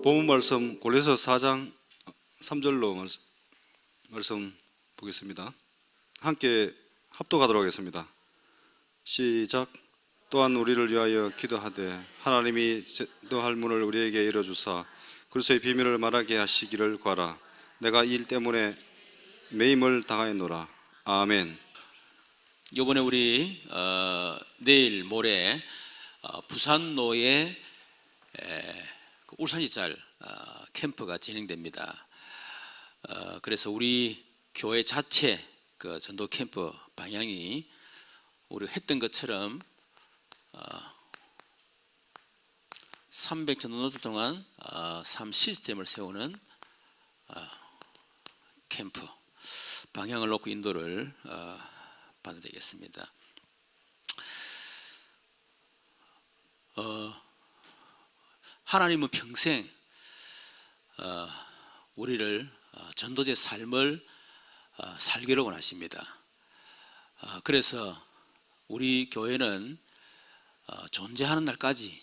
본문 말씀 골로새 4장 3절로 말씀 보겠습니다. 함께 합독하도록 하겠습니다. 시작. 또한 우리를 위하여 기도하되 하나님이 기도할 문을 우리에게 열어주사 그리스도의 비밀을 말하게 하시기를 구하라. 내가 이 일 때문에 매임을 당하였노라. 아멘. 이번에 우리 내일 모레 부산로에 울산시찰 캠프가 진행됩니다. 그래서 우리 교회 자체 그 전도 캠프 방향이 우리 했던 것처럼 300전도노들 동안 3시스템을 세우는 캠프 방향을 놓고 인도를 받아야 되겠습니다. 하나님은 평생 우리를 전도자의 삶을 살기로 원하십니다. 그래서 우리 교회는 존재하는 날까지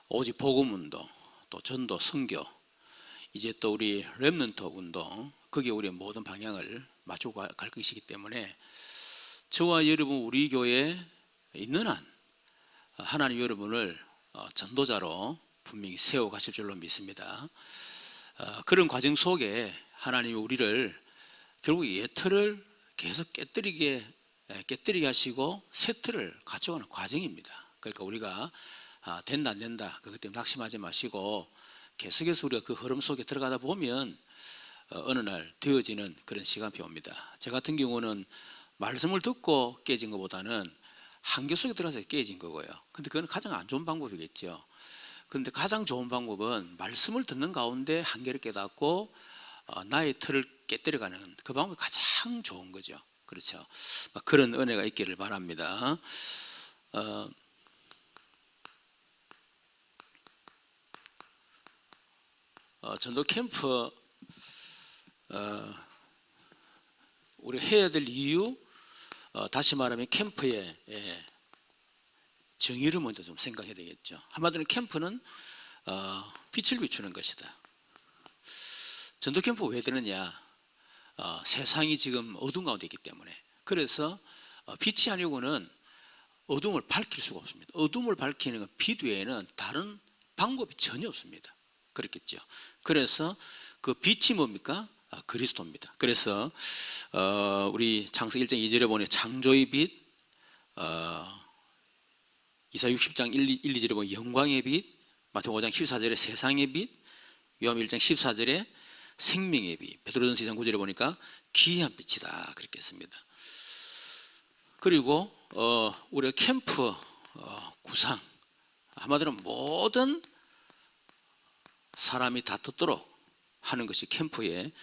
오직 복음운동, 또 전도, 선교, 이제 또 우리 렘넌트 운동, 거기에 우리의 모든 방향을 맞추고 갈 것이기 때문에 저와 여러분 우리 교회에 있는 한 하나님 여러분을 전도자로 분명히 세워가실 줄로 믿습니다. 그런 과정 속에 하나님이 우리를 결국 이 틀을 계속 깨뜨리게 하시고 새 틀을 갖춰가는 과정입니다. 그러니까 우리가 된다 안 된다 그것 때문에 낙심하지 마시고 계속해서 우리가 그 흐름 속에 들어가다 보면 어느 날 되어지는 그런 시간표 옵니다. 저 같은 경우는 말씀을 듣고 깨진 것보다는 한계 속에 들어가서 깨진 거고요. 근데 그건 가장 안 좋은 방법이겠죠. 그런데 가장 좋은 방법은 말씀을 듣는 가운데 한계를 깨닫고 나의 틀을 깨뜨려가는 그 방법이 가장 좋은 거죠. 그렇죠. 그런 은혜가 있기를 바랍니다. 전도 캠프 우리 해야 될 이유, 다시 말하면 캠프의 정의를 먼저 좀 생각해야 되겠죠. 한마디로 캠프는 빛을 비추는 것이다. 전도 캠프 왜 되느냐? 세상이 지금 어두운 가운데 있기 때문에. 그래서 빛이 아니고는 어둠을 밝힐 수가 없습니다. 어둠을 밝히는 건 빛 외에는 다른 방법이 전혀 없습니다. 그렇겠죠. 그래서 그 빛이 뭡니까? 그리스도입니다. 그래서 우리 창세기 1장 2절에 보니 창조의 빛, 이사야 60장 1, 2절에 보니 영광의 빛, 마태복음 5장 14절에 세상의 빛, 요한 1장 14절에 생명의 빛, 베드로전서 2장 9절에 보니까 귀한 빛이다 그렇게 했습니다. 그리고 우리가 캠프 구상, 한마디로 모든 사람이 다 듣도록 하는 것이 캠프의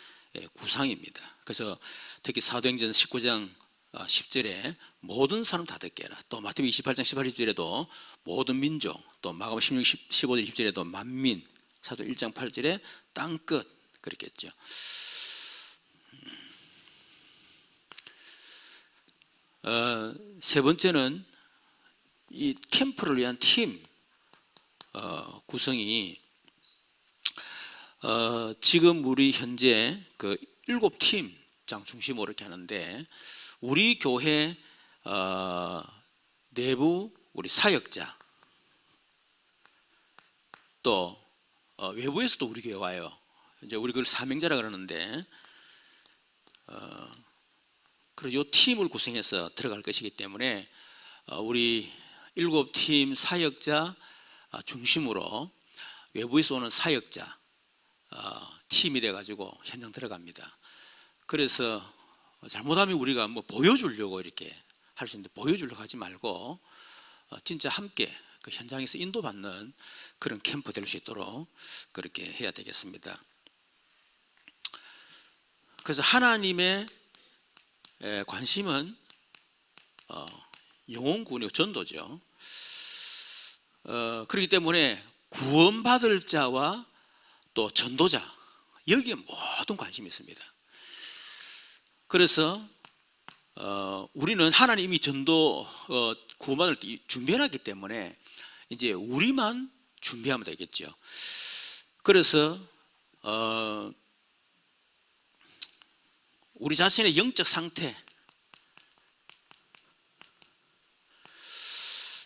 구상입니다. 그래서 특히 사도행전 19장 10절에 모든 사람 다 듣게 해라. 또 마태복음 28장 18, 20절에도 모든 민족, 또 마가복음 16, 15절 20절에도 만민, 사도 1장 8절에 땅끝 그렇게 했죠. 세 번째는 이 캠프를 위한 팀 구성이 지금 우리 현재 그 7팀장 중심으로 이렇게 하는데 우리 교회 내부 우리 사역자 또 외부에서도 우리 교회 와요. 이제 우리 그걸 사명자라 그러는데 그래서 이 팀을 구성해서 들어갈 것이기 때문에 우리 7팀 사역자 중심으로 외부에서 오는 사역자 팀이 돼가지고 현장 들어갑니다. 그래서 잘못하면 우리가 뭐 보여주려고 이렇게 할 수 있는데 보여주려고 하지 말고 진짜 함께 그 현장에서 인도받는 그런 캠프 될 수 있도록 그렇게 해야 되겠습니다. 그래서 하나님의 관심은 영혼구원이고 전도죠. 그렇기 때문에 구원받을 자와 또 전도자 여기에 모든 관심이 있습니다. 그래서 우리는 하나님이 전도 구원받을 때 준비해놨기 때문에 이제 우리만 준비하면 되겠죠. 그래서 우리 자신의 영적 상태,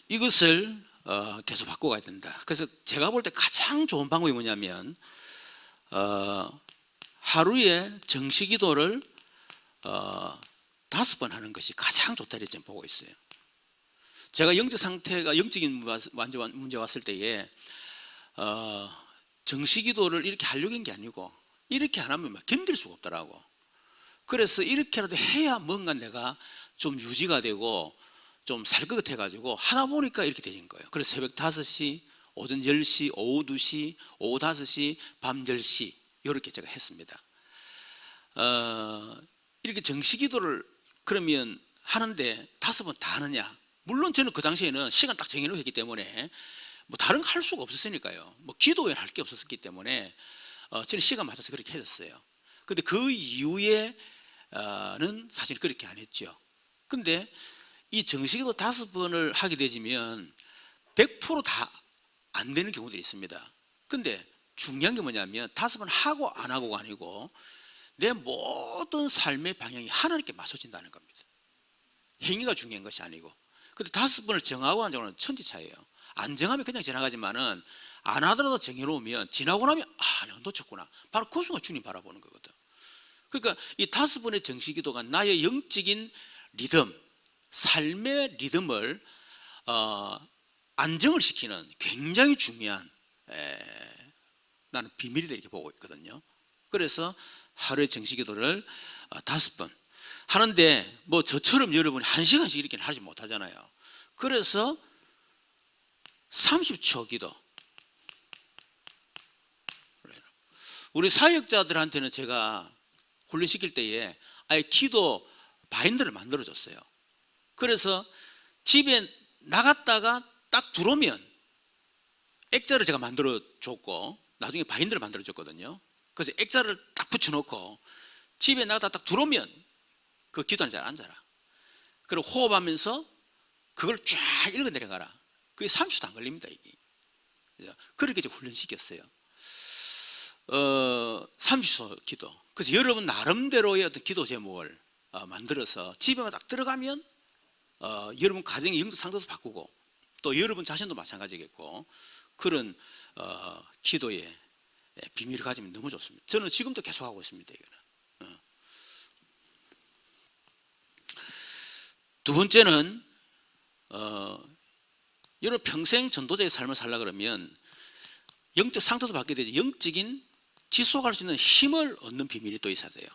이것을 계속 바꿔가야 된다. 그래서 제가 볼 때 가장 좋은 방법이 뭐냐면 하루에 정시기도를 5번 하는 것이 가장 좋다 이렇게 저는 보고 있어요. 제가 영적 상태가 영적인 문제 왔을 때에 정시기도를 이렇게 하려고 한 게 아니고 이렇게 안 하면 막 견딜 수가 없더라고. 그래서 이렇게라도 해야 뭔가 내가 좀 유지가 되고 좀 살 것 같아가지고 하다 보니까 이렇게 되는 거예요. 그래서 새벽 5시, 오전 10시, 오후 2시, 오후 5시, 밤 10시 이렇게 제가 했습니다. 이렇게 정시기도를 그러면 하는데 5번 다 하느냐? 물론 저는 그 당시에는 시간 딱 정해놓고 했기 때문에 뭐 다른 거 할 수가 없었으니까요. 뭐 기도 외에 할 게 없었기 때문에 저는 시간 맞춰서 그렇게 했었어요. 근데 그 이후에는 사실 그렇게 안 했죠. 근데 이 정시기도 5번을 하게 되면 100% 다 안 되는 경우들이 있습니다. 근데 중요한 게 뭐냐면 5번 하고 안 하고가 아니고 내 모든 삶의 방향이 하나님께 맞춰진다는 겁니다. 행위가 중요한 것이 아니고. 근데 5번을 정하고 안 정하고는 천지 차이예요. 안 정하면 그냥 지나가지만은 안 하더라도 정해놓으면 지나고 나면 내가 놓쳤구나. 바로 그 순간 주님 바라보는 거거든. 그러니까 이 5번의 정시기도가 나의 영적인 리듬, 삶의 리듬을 안정을 시키는 굉장히 중요한 나는 비밀이다 이렇게 보고 있거든요. 그래서 하루에 정시기도를 5번 하는데 뭐 저처럼 여러분이 1시간씩 이렇게는 하지 못하잖아요. 그래서 30초 기도. 우리 사역자들한테는 제가 훈련시킬 때에 아예 기도 바인더를 만들어줬어요. 그래서 집에 나갔다가 딱 들어오면 액자를 제가 만들어줬고 나중에 바인더를 만들어줬거든요. 그래서 액자를 딱 붙여놓고 집에 나갔다 딱 들어오면 그 기도하는 자리에 앉아라. 그리고 호흡하면서 그걸 쫙 읽어 내려가라. 그게 30초도 안 걸립니다. 이게. 그렇게 이제 훈련시켰어요. 30초 기도. 그래서 여러분 나름대로의 어떤 기도 제목을 만들어서 집에만 딱 들어가면 여러분 가정의 영적 상태도 바꾸고 또 여러분 자신도 마찬가지겠고 그런 기도의 비밀을 가지면 너무 좋습니다. 저는 지금도 계속 하고 있습니다. 이거는. 두 번째는 여러분 평생 전도자의 삶을 살라 그러면 영적 상태도 바뀌게 되지 영적인 지속할 수 있는 힘을 얻는 비밀이 또 있어야 돼요.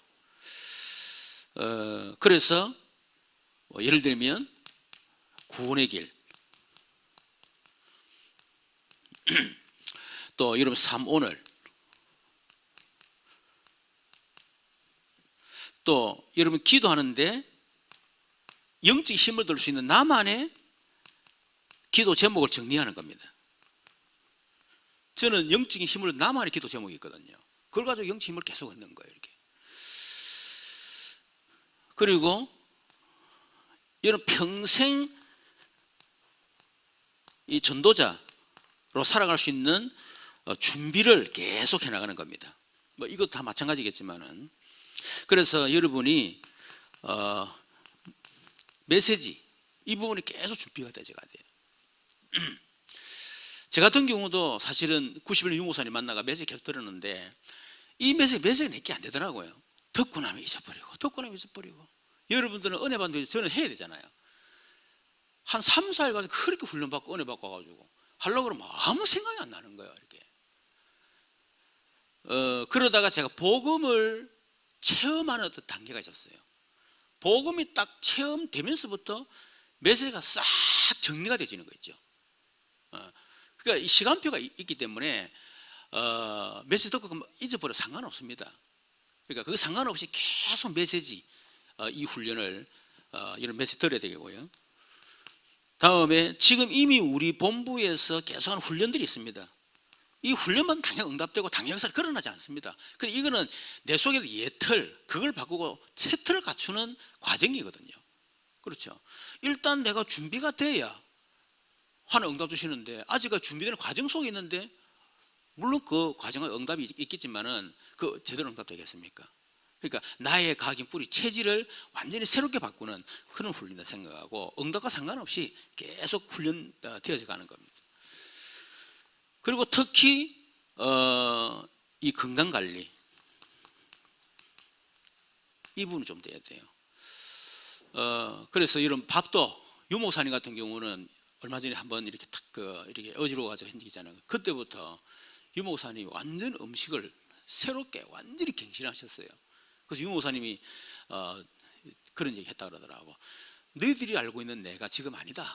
그래서 예를 들면 구원의 길, 또 여러분 삼오늘, 또 여러분 기도하는데 영적 힘을 얻을 수 있는 나만의 기도 제목을 정리하는 겁니다. 저는 영적인 힘을 나만의 기도 제목이 있거든요. 그걸 가지고 영적 힘을 계속 얻는 거예요. 이렇게. 그리고 여러분 평생 이 전도자로 살아갈 수 있는 준비를 계속 해나가는 겁니다. 뭐 이것도 다 마찬가지겠지만은 그래서 여러분이 메시지 이 부분이 계속 준비가 돼야 돼요. 제 같은 경우도 사실은 90일 유목사님 만나가 메시지 계속 들었는데 이 메시지가 내게 안 되더라고요. 듣고 나면 잊어버리고 여러분들은 은혜 받는데 저는 해야 되잖아요. 한 3, 4일 가서 그렇게 훈련받고 은혜 받고 와가지고 하려고 그러면 아무 생각이 안 나는 거예요. 이렇게. 그러다가 제가 복음을 체험하는 어떤 단계가 있었어요. 복음이 딱 체험되면서부터 메시지가 싹 정리가 되지는 거 있죠. 그러니까 이 시간표가 있기 때문에 메시지 듣고 잊어버려도 상관없습니다. 그러니까 그 상관없이 계속 메시지 이 훈련을 이런 메시지 들어야 되겠고요. 다음에 지금 이미 우리 본부에서 계속하는 훈련들이 있습니다. 이 훈련만 당연히 응답되고 당연히 역사를 걸어나지 않습니다. 근데 이거는 내 속에 예틀 그걸 바꾸고 새 틀을 갖추는 과정이거든요. 그렇죠. 일단 내가 준비가 돼야 하는 응답 주시는데 아직까지 준비되는 과정 속에 있는데 물론 그 과정에 응답이 있겠지만은 그 제대로 응답되겠습니까? 그러니까 나의 각인 뿌리 체질을 완전히 새롭게 바꾸는 그런 훈련이다 생각하고 응답과 상관없이 계속 훈련되어져 가는 겁니다. 그리고 특히 이 건강 관리 이 부분이 좀 돼야 돼요. 그래서 이런 밥도 유목사님 같은 경우는 얼마 전에 한번 이렇게 이렇게 어지러워 가지고 한 적이 있잖아요. 그때부터 유목사님이 완전 음식을 새롭게 완전히 갱신하셨어요. 그래서 유목사님이 그런 얘기 했다 그러더라고. 너희들이 알고 있는 내가 지금 아니다.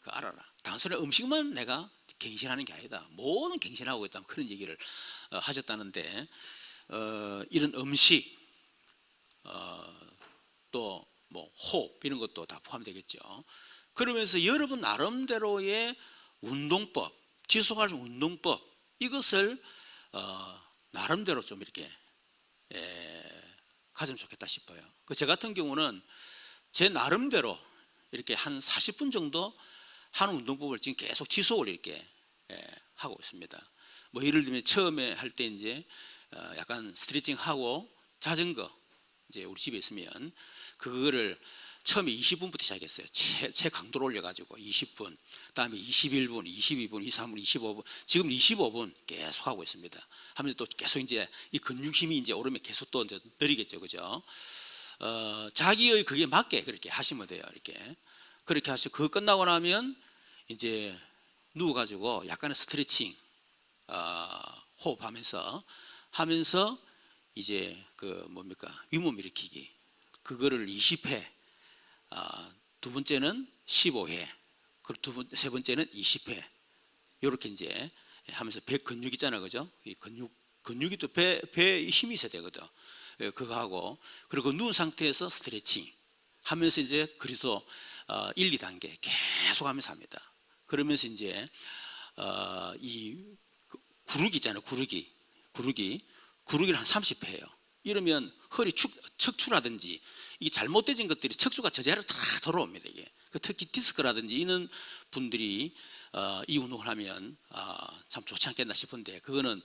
그 알아라. 단순히 음식만 내가 갱신하는 게 아니다. 모든 갱신하고 있다. 그런 얘기를 하셨다는데 이런 음식 또 뭐 호흡 이런 것도 다 포함되겠죠. 그러면서 여러분 나름대로의 운동법, 지속할 운동법 이것을 나름대로 좀 이렇게 가지면 좋겠다 싶어요. 저 같은 경우는 제 나름대로 이렇게 한 40분 정도 하는 운동법을 지금 계속 지속을 이렇게 하고 있습니다. 뭐 예를 들면 처음에 할 때 이제 약간 스트레칭 하고 자전거 이제 우리 집에 있으면 그거를 처음에 20분부터 시작했어요. 최강도로 올려가지고 20분, 그다음에 21분, 22분, 23분, 25분, 지금 25분 계속 하고 있습니다. 하면서 또 계속 이제 이 근육 힘이 이제 오르면 계속 또 이제 느리겠죠, 그죠? 자기의 그게 맞게 그렇게 하시면 돼요, 이렇게. 그렇게 하시고 그거 끝나고 나면 이제 누워가지고 약간의 스트레칭, 호흡하면서 이제 그 뭡니까 윗몸 일으키기 그거를 20회, 두 번째는 15회, 그리고 세 번째는 20회 이렇게 이제 하면서 배 근육 있잖아, 그죠? 이 근육이 또 배에 힘이 있어야 되거든. 그거 하고 그리고 누운 상태에서 스트레칭 하면서 이제 그래서 1, 2단계 계속 하면서 합니다. 그러면서 이제 이 구르기 있잖아요. 구르기를 한 30회예요. 이러면 허리 척추라든지 이 잘못되진 것들이 척추가 저제로 다 돌아옵니다. 이게 특히 디스크라든지 이런 분들이 이 운동을 하면 참 좋지 않겠나 싶은데 그거는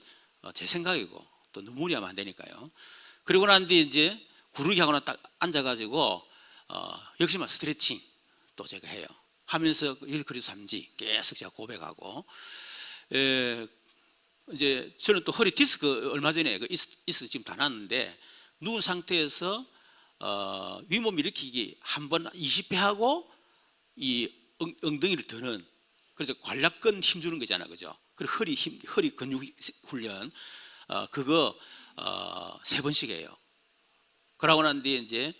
제 생각이고 또 너무 무리하면 안 되니까요. 그리고 난 뒤에 이제 구르기 하거나 딱 앉아가지고 역시만 스트레칭 또 제가 해요. 하면서 그리고 삼지 계속 제가 고백하고 이제 저는 또 허리 디스크 얼마 전에 있어 지금 다 났는데 누운 상태에서 윗몸 일으키기 한 번 20회 하고 이 엉덩이를 드는 그래서 관략근 힘주는 거잖아, 그죠? 그리고 허리 근육 훈련 그거 3번씩 해요. 그러고 난 뒤에 이제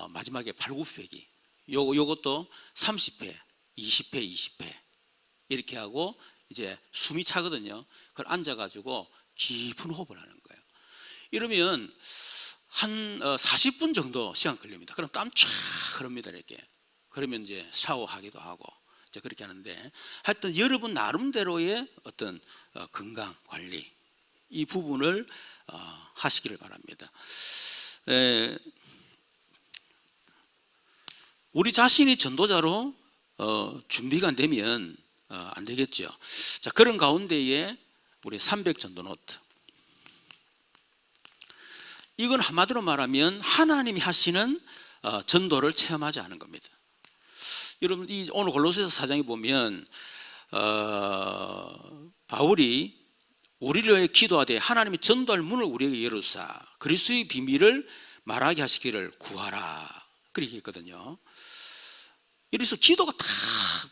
마지막에 발굽혀기 요것도 30회, 20회 이렇게 하고 이제 숨이 차거든요. 그걸 앉아가지고 깊은 호흡을 하는 거예요. 이러면 한 40분 정도 시간 걸립니다. 그럼 땀 쫙 흐릅니다, 이렇게. 그러면 이제 샤워하기도 하고 이제 그렇게 하는데 하여튼 여러분 나름대로의 어떤 건강 관리 이 부분을 하시기를 바랍니다. 우리 자신이 전도자로 준비가 안 되면 안 되겠죠. 자, 그런 가운데에 우리 300 전도 노트. 이건 한마디로 말하면 하나님이 하시는 전도를 체험하지 않은 겁니다. 여러분 이 오늘 골로새서 4장에 보면 바울이 우리를 위해 기도하되 하나님이 전도할 문을 우리에게 열어주사 그리스도의 비밀을 말하게 하시기를 구하라 그렇게 했거든요. 이래서 기도가 다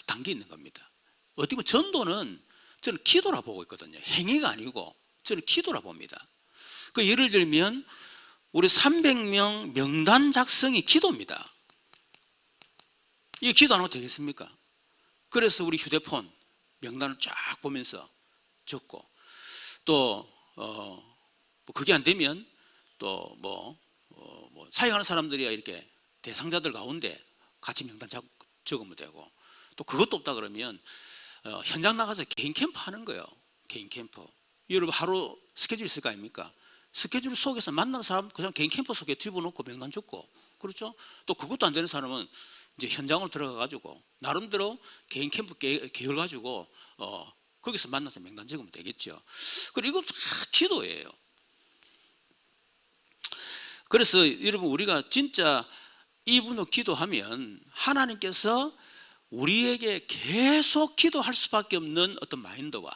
담겨 있는 겁니다. 어떻게 보면 전도는 저는 기도라 보고 있거든요. 행위가 아니고 저는 기도라 봅니다. 그 예를 들면 우리 300명 명단 작성이 기도입니다. 이게 기도 안 하면 되겠습니까? 그래서 우리 휴대폰 명단을 쫙 보면서 적고 또 그게 안 되면 또 뭐 사역하는 사람들이야 이렇게 대상자들 가운데 같이 명단 적으면 되고 또 그것도 없다 그러면 현장 나가서 개인 캠프 하는 거예요. 개인 캠프. 여러분 하루 스케줄 있을 거 아닙니까? 스케줄 속에서 만난 사람 그냥 개인 캠프 속에 집어넣고 명단 적고 그렇죠? 또 그것도 안 되는 사람은 이제 현장으로 들어가 가지고 나름대로 개인 캠프 계획을 가지고 거기서 만나서 명단 적으면 되겠죠. 그리고 이거 다 기도예요. 그래서 여러분 우리가 진짜 이분으로 기도하면 하나님께서 우리에게 계속 기도할 수밖에 없는 어떤 마인드와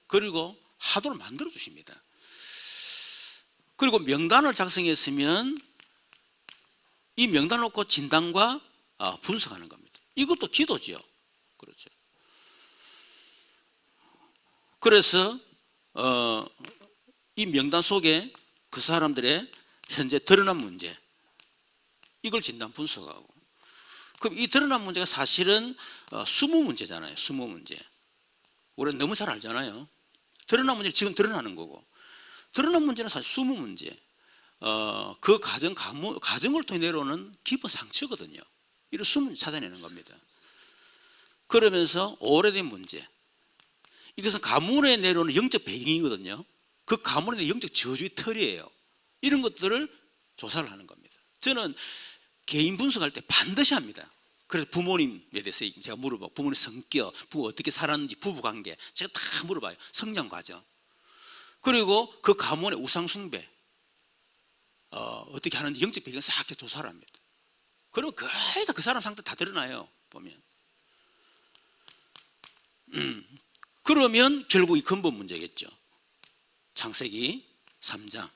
그리고 하도를 만들어 주십니다. 그리고 명단을 작성했으면 이 명단 놓고 진단과 분석하는 겁니다. 이것도 기도죠. 그렇죠. 그래서 이 명단 속에 그 사람들의 현재 드러난 문제, 이걸 진단 분석하고, 그럼 이 드러난 문제가 사실은 수무 문제잖아요. 수무 문제. 우리는 너무 잘 알잖아요. 드러난 문제는 지금 드러나는 거고, 드러난 문제는 사실 수무 문제. 그 가정을 통해 내려오는 깊은 상처거든요. 이런 수문을 찾아내는 겁니다. 그러면서 오래된 문제, 이것은 가문에 내려오는 영적 배경이거든요. 그 가문에 내려오는 영적 저주의 털이에요. 이런 것들을 조사를 하는 겁니다. 저는 개인 분석할 때 반드시 합니다. 그래서 부모님에 대해서 제가 물어보고, 부모님 성격, 부모 어떻게 살았는지, 부부관계 제가 다 물어봐요. 성장 과정. 그리고 그 가문의 우상 숭배 어떻게 하는지 영적 배경을 싹 조사를 합니다. 그러면 거의 다 그 사람 상태 다 드러나요. 보면. 그러면 결국 이 근본 문제겠죠. 창세기 3장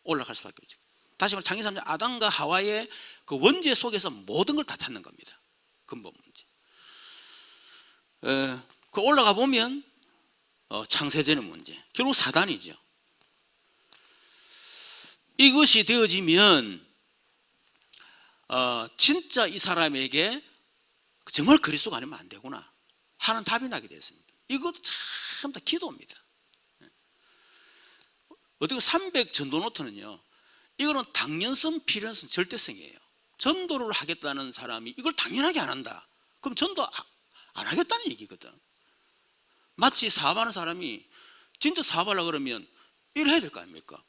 올라갈 수밖에 없죠. 다시 말해 창세기 3장 아담과 하와의 그 원죄 속에서 모든 걸 다 찾는 겁니다. 근본 문제. 그 올라가 보면 창세전의 문제, 결국 사단이죠. 이것이 되어지면 진짜 이 사람에게 정말 그리스도가 아니면 안 되구나 하는 답이 나게 됐습니다. 이것도 참 다 기도입니다. 어떻게 300 전도 노트는요, 이거는 당연성, 필연성, 절대성이에요. 전도를 하겠다는 사람이 이걸 당연하게 안 한다. 그럼 전도 안 하겠다는 얘기거든. 마치 사업하는 사람이 진짜 사업하려고 그러면 이래 해야 될 거 아닙니까?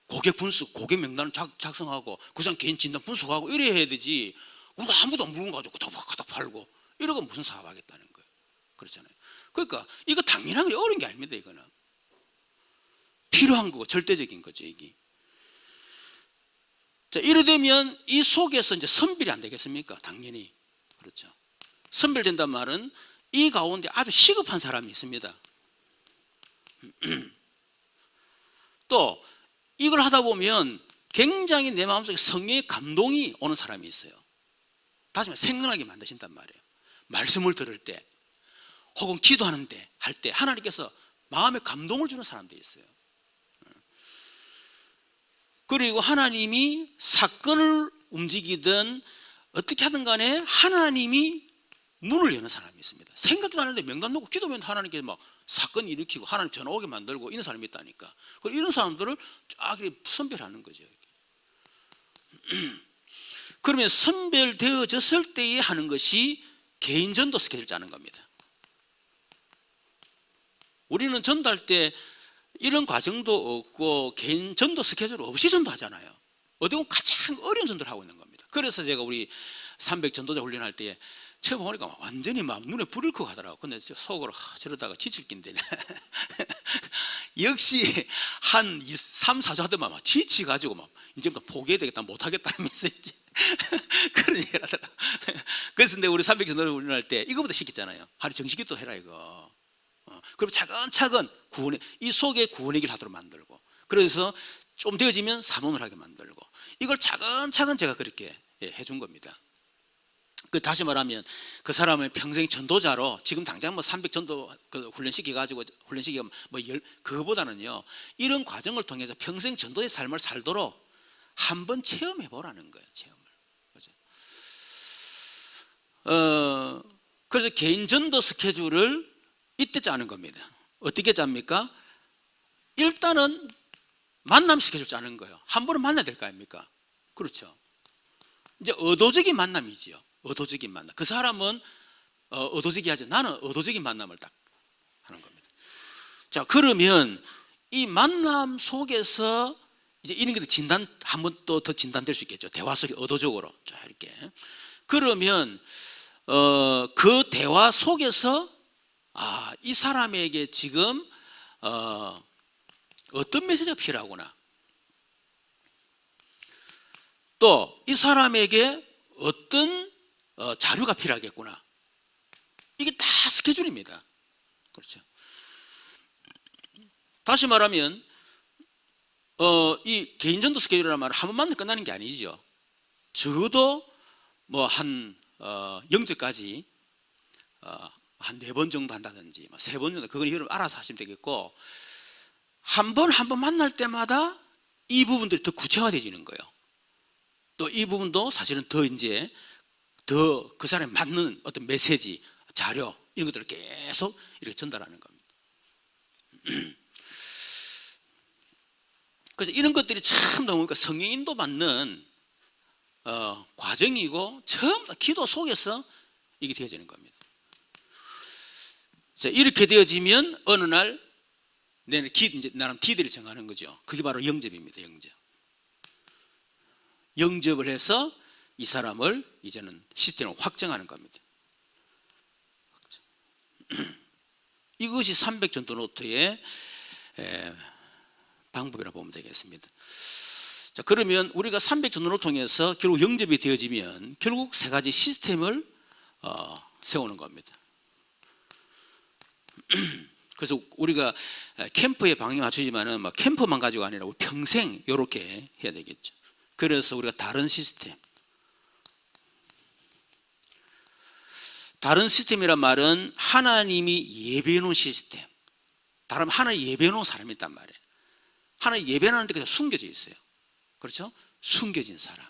고객 분석, 고객 명단을 작성하고 그 사람 개인 진단 분석하고 이래 해야 되지. 아무도 물건 가지고 가다 팔고 이러고 무슨 사업하겠다는 거예요. 그렇잖아요. 그러니까 이거 당연하게 어려운 게 아닙니다. 이거는 필요한 거고 절대적인 거죠. 이게. 자, 이래 되면 이 속에서 이제 선별이 안 되겠습니까? 당연히. 그렇죠. 선별된단 말은 이 가운데 아주 시급한 사람이 있습니다. 또 이걸 하다 보면 굉장히 내 마음속에 성령의 감동이 오는 사람이 있어요. 다시 말해 생각나게 만드신단 말이에요. 말씀을 들을 때 혹은 기도하는 때 할 때 하나님께서 마음에 감동을 주는 사람들이 있어요. 그리고 하나님이 사건을 움직이든 어떻게 하든 간에 하나님이 문을 여는 사람이 있습니다. 생각도 안 했는데 명단 놓고 기도하면 하나님께 막 사건 일으키고 하나님 전화 오게 만들고 이런 사람이 있다니까. 그리고 이런 사람들을 쫙 선별하는 거죠. 그러면 선별되어졌을 때에 하는 것이 개인 전도 스케줄 짜는 겁니다. 우리는 전도할 때 이런 과정도 없고 개인 전도 스케줄 없이 전도하잖아요. 어떻게 보면 가장 어려운 전도를 하고 있는 겁니다. 그래서 제가 우리 300 전도자 훈련할 때 처음 보니까 완전히 막 눈에 불을 켜고 하더라고요. 근데 속으로 저러다가 지칠 낀데 역시 한 3, 4주 하더만 막 지치가지고 막 이제부터 포기해야 되겠다, 못하겠다면서 이제 그런 얘기를 하더라고요. 그래서 근데 우리 300 전도자 훈련할 때 이거부터 시켰잖아요. 하루 정식기도 해라 이거. 그럼 차근차근 구원의 이 속에 구원의 길 하도록 만들고, 그래서 좀 되어지면 사모를 하게 만들고, 이걸 차근차근 제가 그렇게 해준 겁니다. 그 다시 말하면 그 사람을 평생 전도자로 지금 당장 뭐 300 전도 훈련시켜 가지고 훈련시키면 그거보다는요, 이런 과정을 통해서 평생 전도의 삶을 살도록 한번 체험해 보라는 거예요. 체험을. 그렇죠? 그래서 개인 전도 스케줄을 이때 짜는 겁니다. 어떻게 짭니까? 일단은 만남 스케줄 짜는 거예요. 한 번은 만나야 될 거 아닙니까? 그렇죠. 이제 의도적인 만남이지요. 의도적인 만남. 그 사람은 의도적이 하죠. 나는 의도적인 만남을 딱 하는 겁니다. 자, 그러면 이 만남 속에서 이제 이런 것도 진단, 한 번 또 더 진단될 수 있겠죠. 대화 속에 의도적으로. 자, 이렇게. 그러면 그 대화 속에서 이 사람에게 지금 어떤 메시지가 필요하구나. 또 이 사람에게 어떤 자료가 필요하겠구나. 이게 다 스케줄입니다. 그렇죠. 다시 말하면 이 개인전도 스케줄이라는 말은 한 번만 끝나는 게 아니죠. 적어도 뭐 한 영접까지 한 4번 정도 한다든지 3번 정도, 그건 여러분 알아서 하시면 되겠고, 한 번 만날 때마다 이 부분들이 더 구체화되어지는 거예요. 또 이 부분도 사실은 더 그 사람에 맞는 어떤 메시지, 자료 이런 것들을 계속 이렇게 전달하는 겁니다. 그래서 이런 것들이 참 너무 성령 인도 받는 과정이고, 처음 기도 속에서 이게 되어지는 겁니다. 자, 이렇게 되어지면 어느 날 나는 기대를 정하는 거죠. 그게 바로 영접입니다. 영접을 해서 이 사람을 이제는 시스템을 확정하는 겁니다. 이것이 300전도 노트의 방법이라고 보면 되겠습니다. 자, 그러면 우리가 300전도를 통해서 결국 영접이 되어지면 결국 3가지 시스템을 세우는 겁니다. 그래서 우리가 캠프에 방향 맞추지만은 막 캠프만 가지고 아니라 우리 평생 이렇게 해야 되겠죠. 그래서 우리가 다른 시스템이란 말은 하나님이 예배해 놓은 시스템. 다른 하나님 예배해 놓은 사람이 있단 말이에요. 하나님 예배하는 데 그냥 숨겨져 있어요. 그렇죠? 숨겨진 사람.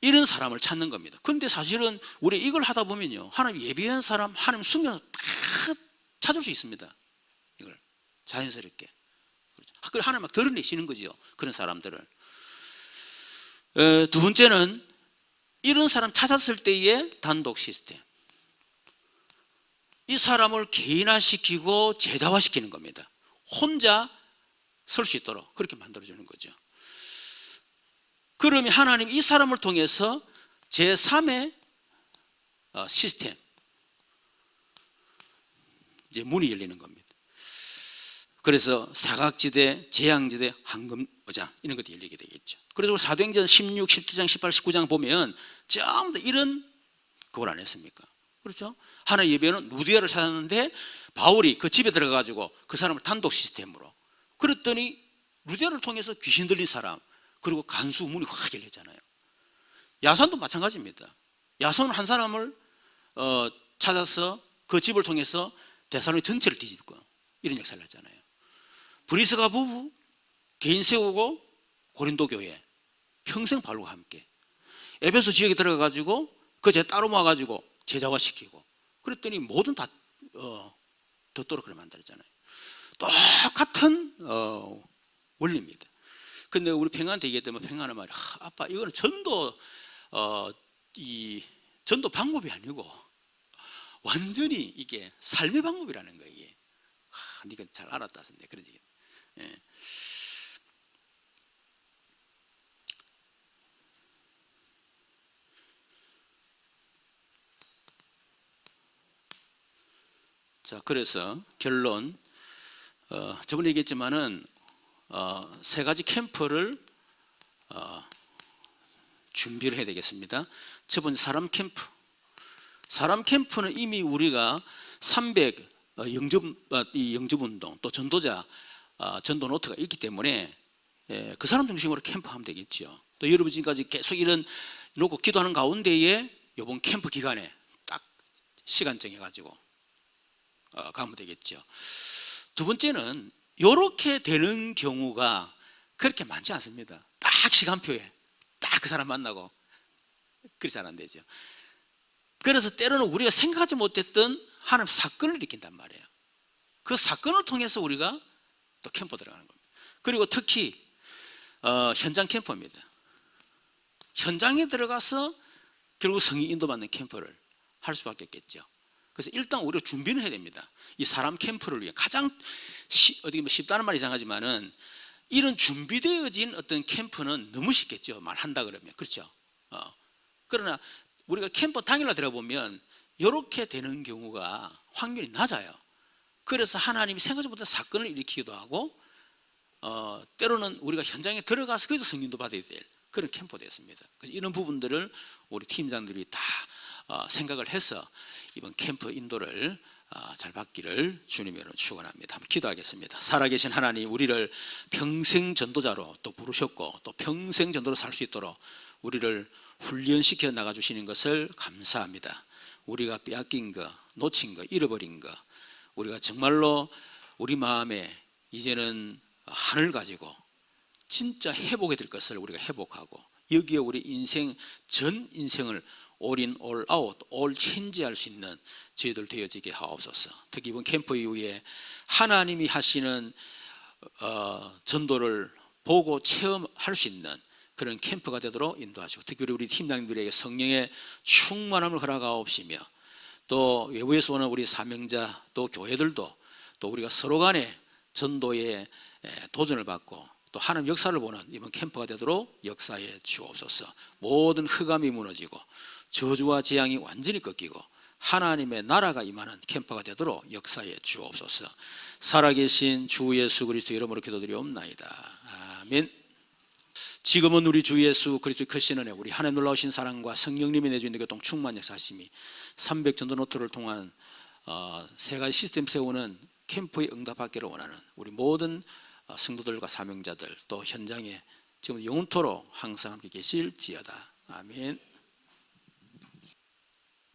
이런 사람을 찾는 겁니다. 그런데 사실은 우리 이걸 하다 보면요, 하나님 예배한 사람, 하나님 숨겨서 다 찾을 수 있습니다. 이걸 자연스럽게. 그걸 하나님 막 드러내시는 거죠. 그런 사람들을. 두 번째는 이런 사람 찾았을 때의 단독 시스템. 이 사람을 개인화시키고 제자화시키는 겁니다. 혼자 설 수 있도록 그렇게 만들어주는 거죠. 그러면 하나님 이 사람을 통해서 제3의 시스템, 이제 문이 열리는 겁니다. 그래서 사각지대, 재앙지대, 황금의장 이런 것들이 열리게 되겠죠. 그래서 사도행전 16, 17장, 18, 19장 보면 전부 다 이런 그걸 안 했습니까? 그렇죠? 하나 예배는 루디아를 찾았는데 바울이 그 집에 들어가가지고 그 사람을 단독 시스템으로, 그랬더니 루디아를 통해서 귀신 들린 사람, 그리고 간수 문이 확 열렸잖아요. 야손도 마찬가지입니다. 야손은 한 사람을 찾아서 그 집을 통해서 데살로니가 전체를 뒤집고 이런 역사를 했잖아요. 브리스가 부부 개인 세우고 고린도 교회 평생 바울과 함께 에베소 지역에 들어가가지고 그 제자 따로 모아가지고 제자화시키고, 그랬더니 모든 다 듣도록 그렇게 만들었잖아요. 똑같은 원리입니다. 근데 우리 평안한테 얘기했더니 평안한 말이, 아빠 이거는 전도 전도 방법이 아니고 완전히 이게 삶의 방법이라는 거예요. 이게. 네가 잘 알았다 하는데 그런 얘기. 예. 자, 그래서 결론, 저번에 얘기했지만은 3가지 캠프를 준비를 해야 되겠습니다. 첫 번째 사람 캠프. 사람 캠프는 이미 우리가 300 영접운동 또 전도자 전도 노트가 있기 때문에 그 사람 중심으로 캠프하면 되겠죠. 또 여러분 지금까지 계속 이런 놓고 기도하는 가운데에 이번 캠프 기간에 딱 시간 정해가지고 가면 되겠죠. 두 번째는 이렇게 되는 경우가 그렇게 많지 않습니다. 딱 시간표에 딱 그 사람 만나고 그렇게 잘 안 되죠. 그래서 때로는 우리가 생각하지 못했던 하나님 사건을 일으킨단 말이에요. 그 사건을 통해서 우리가 또 캠프 들어가는 겁니다. 그리고 특히 현장 캠프입니다. 현장에 들어가서 결국 성령 인도받는 캠프를 할 수밖에 없겠죠. 그래서 일단 우리가 준비는 해야 됩니다. 이 사람 캠프를 위해 가장 어떻게 보면 쉽다는 말이 이상하지만은 이런 준비되어진 어떤 캠프는 너무 쉽겠죠. 말한다 그러면. 그렇죠. 그러나 우리가 캠프 당일날 들어보면 이렇게 되는 경우가 확률이 낮아요. 그래서 하나님이 생각지 못한 사건을 일으키기도 하고 때로는 우리가 현장에 들어가서 거기서 성령도 받아야 될 그런 캠프가 되었습니다. 그래서 이런 부분들을 우리 팀장들이 다 생각을 해서 이번 캠프 인도를 잘 받기를 주님으로 축원합니다. 한번 기도하겠습니다. 살아계신 하나님, 우리를 평생 전도자로 또 부르셨고 또 평생 전도로 살 수 있도록 우리를 훈련시켜 나가주시는 것을 감사합니다. 우리가 빼앗긴 거, 놓친 거, 잃어버린 거, 우리가 정말로 우리 마음에 이제는 하늘 가지고 진짜 회복이 될 것을 우리가 회복하고, 여기에 우리 인생 전 인생을 올인, 올아웃, 올 체인지할 수 있는 저희들 되어지게 하옵소서. 특히 이번 캠프 이후에 하나님이 하시는 전도를 보고 체험할 수 있는 그런 캠프가 되도록 인도하시고, 특별히 우리 팀장님들에게 성령의 충만함을 허락하옵시며, 또 외부에서 오는 우리 사명자 또 교회들도 또 우리가 서로 간에 전도에 도전을 받고 또 하나님 역사를 보는 이번 캠프가 되도록 역사해 주옵소서. 모든 흑암이 무너지고 저주와 재앙이 완전히 꺾이고 하나님의 나라가 임하는 캠프가 되도록 역사해 주옵소서. 살아계신 주 예수 그리스도 이름으로 기도드리옵나이다. 아멘. 지금은 우리 주 예수 그리스도의 크신 은혜, 우리 하나님 놀라우신 사랑과 성령님이 내주는 교통 충만 역사하심이 300 전도 노트를 통한 세 가지 시스템 세우는 캠프에 응답받기를 원하는 우리 모든 성도들과 사명자들 또 현장에 지금 영원토록 항상 함께 계실지어다. 아멘.